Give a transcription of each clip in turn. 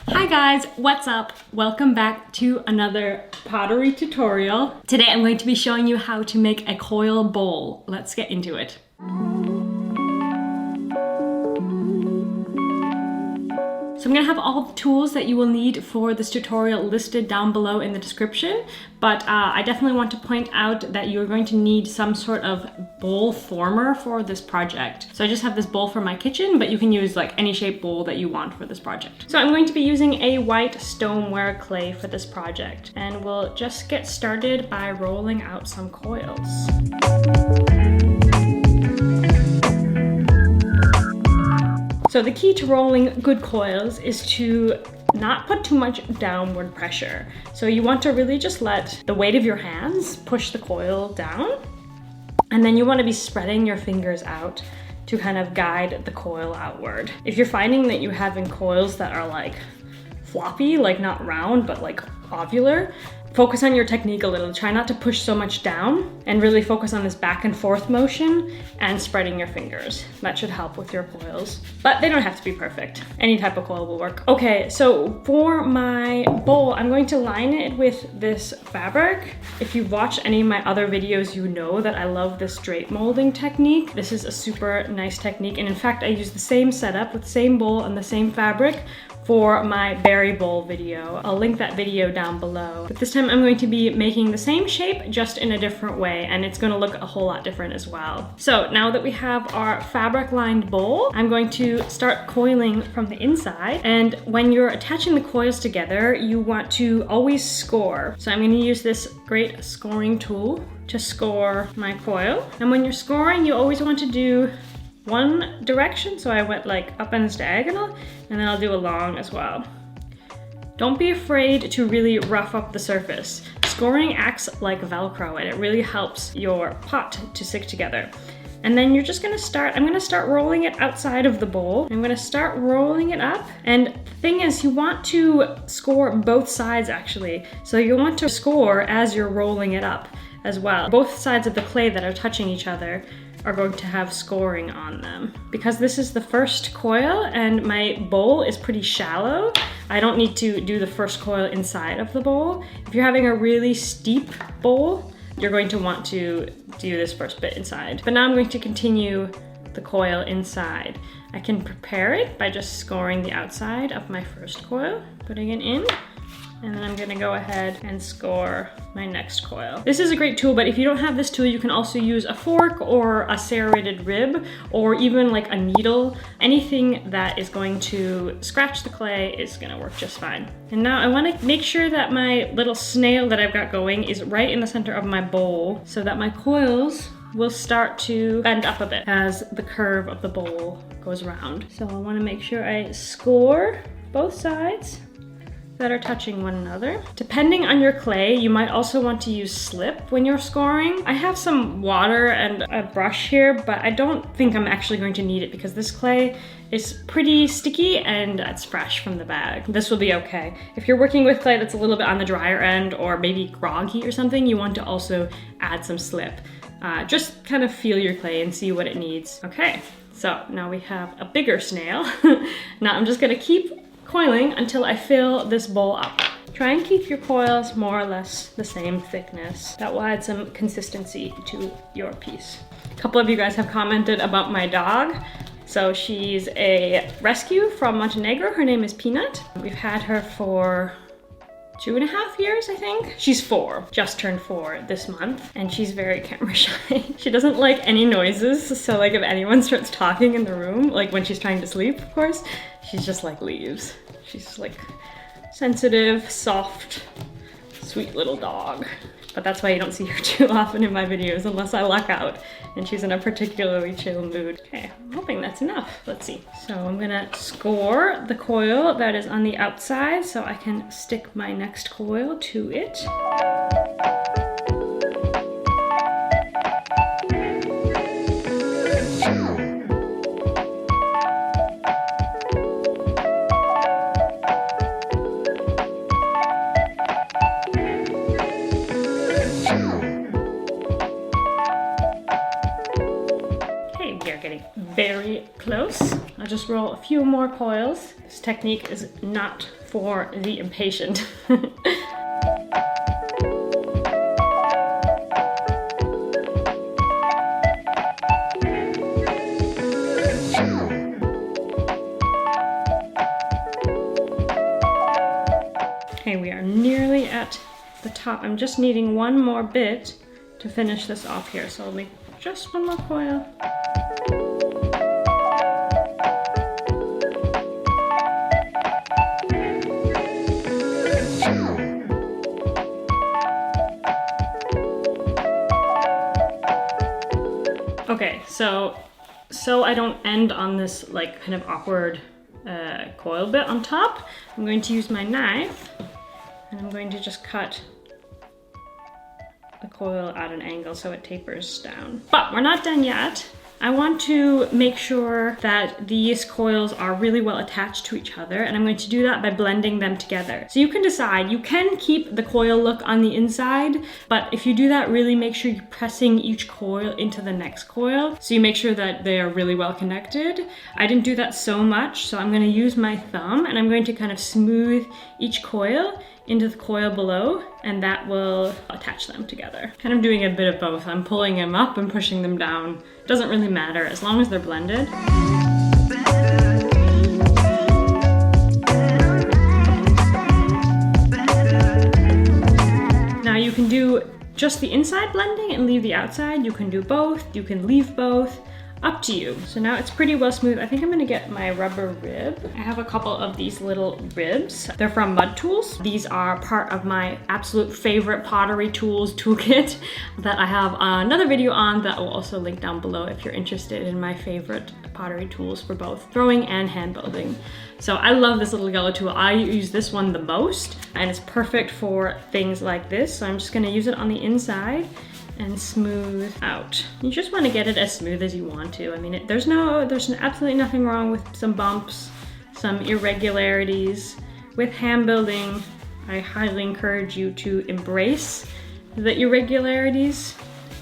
Hi guys, what's up? Welcome back to another pottery tutorial. Today I'm going to be showing you how to make a coil bowl. Let's get into it. So I'm going to have all the tools that you will need for this tutorial listed down below in the description, but I definitely want to point out that you're going to need some sort of bowl former for this project. So I just have this bowl for my kitchen, but you can use like any shape bowl that you want for this project. So I'm going to be using a white stoneware clay for this project, and we'll just get started by rolling out some coils. So the key to rolling good coils is to not put too much downward pressure. So you want to really just let the weight of your hands push the coil down. And then you want to be spreading your fingers out to kind of guide the coil outward. If you're finding that you're having coils that are like floppy, like not round, but like ovular, focus on your technique a little. Try not to push so much down and really focus on this back and forth motion and spreading your fingers. That should help with your coils, but they don't have to be perfect. Any type of coil will work. Okay, so for my bowl, I'm going to line it with this fabric. If you've watched any of my other videos, you know that I love this drape molding technique. This is a super nice technique. And in fact, I use the same setup with the same bowl and the same fabric for my berry bowl video. I'll link that video down below. But this time I'm going to be making the same shape, just in a different way, and it's gonna look a whole lot different as well. So now that we have our fabric lined bowl, I'm going to start coiling from the inside. And when you're attaching the coils together, you want to always score. So I'm gonna use this great scoring tool to score my coil. And when you're scoring, you always want to do one direction, so I went like up and diagonal, and then I'll do along as well. Don't be afraid to really rough up the surface. Scoring acts like Velcro, and it really helps your pot to stick together. And then you're just gonna start, I'm gonna start rolling it outside of the bowl. I'm gonna start rolling it up. And the thing is, you want to score both sides actually. So you want to score as you're rolling it up as well. Both sides of the clay that are touching each other are going to have scoring on them. Because this is the first coil and my bowl is pretty shallow, I don't need to do the first coil inside of the bowl. If you're having a really steep bowl, you're going to want to do this first bit inside. But now I'm going to continue the coil inside. I can prepare it by just scoring the outside of my first coil, putting it in, and then I'm gonna go ahead and score my next coil. This is a great tool, but if you don't have this tool, you can also use a fork or a serrated rib, or even like a needle. Anything that is going to scratch the clay is gonna work just fine. And now I wanna make sure that my little snail that I've got going is right in the center of my bowl, so that my coils will start to bend up a bit as the curve of the bowl goes around. So I wanna make sure I score both sides that are touching one another. Depending on your clay, you might also want to use slip when you're scoring. I have some water and a brush here, but I don't think I'm actually going to need it because this clay is pretty sticky and it's fresh from the bag. This will be okay. If you're working with clay that's a little bit on the drier end or maybe groggy or something, you want to also add some slip. Just kind of feel your clay and see what it needs. Okay, so now we have a bigger snail. Now I'm just gonna keep coiling until I fill this bowl up. Try and keep your coils more or less the same thickness. That will add some consistency to your piece. A couple of you guys have commented about my dog. So she's a rescue from Montenegro. Her name is Peanut. We've had her for 2.5 years, I think. She's 4, just turned 4 this month, and she's very camera shy. She doesn't like any noises, so like if anyone starts talking in the room, like when she's trying to sleep, of course, she's just like leaves. She's like sensitive, soft, sweet little dog. But that's why you don't see her too often in my videos unless I luck out and she's in a particularly chill mood. Okay, I'm hoping that's enough. Let's see. So I'm gonna score the coil that is on the outside so I can stick my next coil to it. very very close. I'll just roll a few more coils. This technique is not for the impatient. Okay, we are nearly at the top. I'm just needing one more bit to finish this off here, so I'll make just one more coil. Okay, so I don't end on this like kind of awkward coil bit on top, I'm going to use my knife and I'm going to just cut the coil at an angle so it tapers down. But we're not done yet. I want to make sure that these coils are really well attached to each other, and I'm going to do that by blending them together. So you can decide, you can keep the coil look on the inside, but if you do that, really make sure you're pressing each coil into the next coil, so you make sure that they are really well connected. I didn't do that so much, so I'm going to use my thumb and I'm going to kind of smooth each coil into the coil below, and that will attach them together. Kind of doing a bit of both. I'm pulling them up and pushing them down. Doesn't really matter as long as they're blended. Now you can do just the inside blending and leave the outside. You can do both, you can leave both. Up to you. So now it's pretty well smooth. I think I'm gonna get my rubber rib. I have a couple of these little ribs. They're from Mud Tools. These are part of my absolute favorite pottery tools toolkit that I have another video on that will also link down below if you're interested in my favorite pottery tools for both throwing and hand building. So I love this little yellow tool. I use this one the most, and it's perfect for things like this. So I'm just gonna use it on the inside and smooth out. You just want to get it as smooth as you want to. I mean, there's absolutely nothing wrong with some bumps, some irregularities. With hand building, I highly encourage you to embrace the irregularities.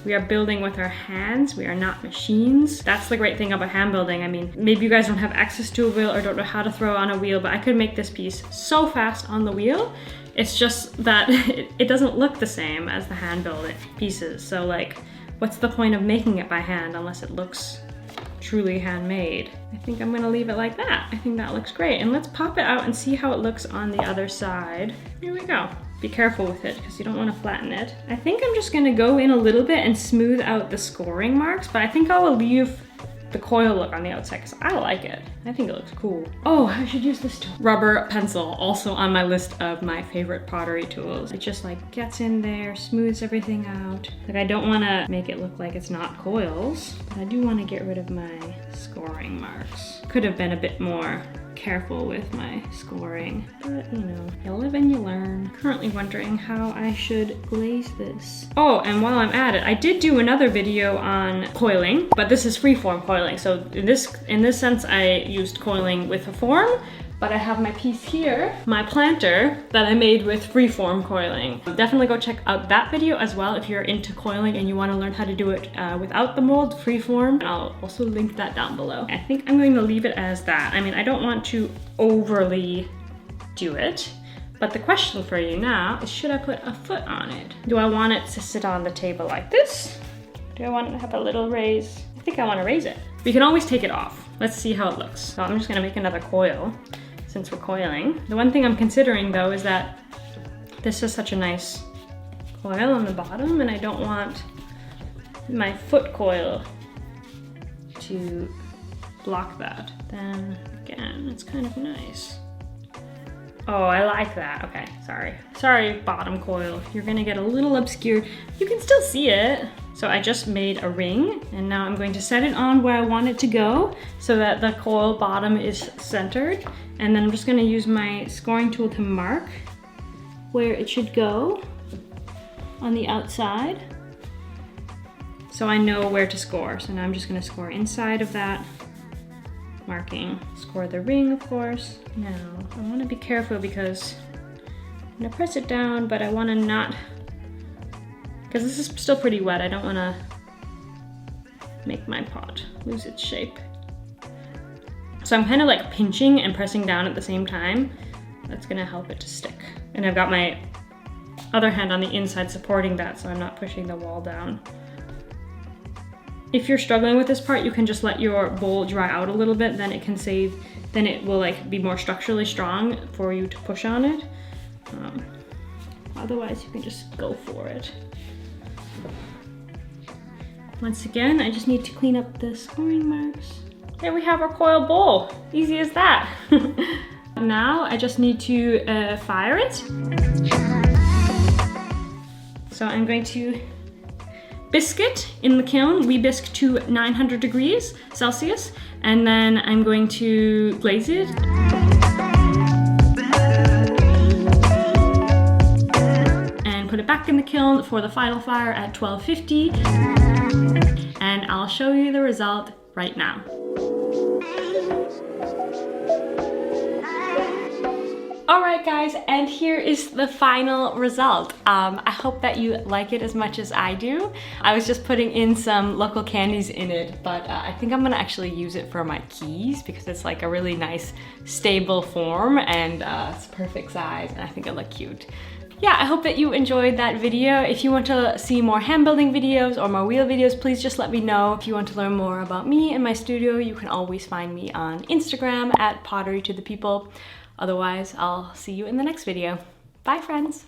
We are building with our hands, we are not machines. That's the great thing about hand building. I mean, maybe you guys don't have access to a wheel or don't know how to throw on a wheel, but I could make this piece so fast on the wheel. It's just that it doesn't look the same as the hand built pieces. So like, what's the point of making it by hand unless it looks truly handmade? I think I'm gonna leave it like that. I think that looks great. And let's pop it out and see how it looks on the other side. Here we go. Be careful with it because you don't want to flatten it. I think I'm just gonna go in a little bit and smooth out the scoring marks, but I think I will leave the coil look on the outside because I like it. I think it looks cool. Oh, I should use this tool. Rubber pencil, also on my list of my favorite pottery tools. It just like gets in there, smooths everything out. Like I don't want to make it look like it's not coils, but I do want to get rid of my scoring marks. Could have been a bit more careful with my scoring, but you know, you live and you learn. Currently wondering how I should glaze this. Oh, and while I'm at it, I did do another video on coiling, but this is freeform coiling. So in this sense, I used coiling with a form, but I have my piece here, my planter that I made with freeform coiling. Definitely go check out that video as well if you're into coiling and you want to learn how to do it without the mold, freeform. And I'll also link that down below. I think I'm going to leave it as that. I mean, I don't want to overly do it, but the question for you now is, should I put a foot on it? Do I want it to sit on the table like this? Do I want it to have a little raise? I think I want to raise it. We can always take it off. Let's see how it looks. So I'm just gonna make another coil since we're coiling. The one thing I'm considering though is that this is such a nice coil on the bottom and I don't want my foot coil to block that. Then again, it's kind of nice. Oh, I like that. Okay, sorry bottom coil. You're gonna get a little obscured. You can still see it. So I just made a ring and now I'm going to set it on where I want it to go so that the coil bottom is centered. And then I'm just gonna use my scoring tool to mark where it should go on the outside, so I know where to score. So now I'm just gonna score inside of that marking. Score the ring, of course. Now, I wanna be careful because I'm gonna press it down, but I wanna not, because this is still pretty wet, I don't wanna make my pot lose its shape. So I'm kind of like pinching and pressing down at the same time. That's gonna help it to stick. And I've got my other hand on the inside supporting that so I'm not pushing the wall down. If you're struggling with this part, you can just let your bowl dry out a little bit, then it will like be more structurally strong for you to push on it. Otherwise, you can just go for it. Once again, I just need to clean up the scoring marks. There we have our coil bowl. Easy as that. Now I just need to fire it. So I'm going to bisque it in the kiln. We bisque to 900 degrees Celsius, and then I'm going to glaze it. And put it back in the kiln for the final fire at 1250. And I'll show you the result right now. Alright guys, and here is the final result. I hope that you like it as much as I do. I was just putting in some local candies in it, but I think I'm gonna actually use it for my keys because it's like a really nice stable form and it's perfect size and I think it'll look cute. Yeah, I hope that you enjoyed that video. If you want to see more hand building videos or more wheel videos, please just let me know. If you want to learn more about me and my studio, you can always find me on Instagram at potterytothepeople. Otherwise, I'll see you in the next video. Bye, friends.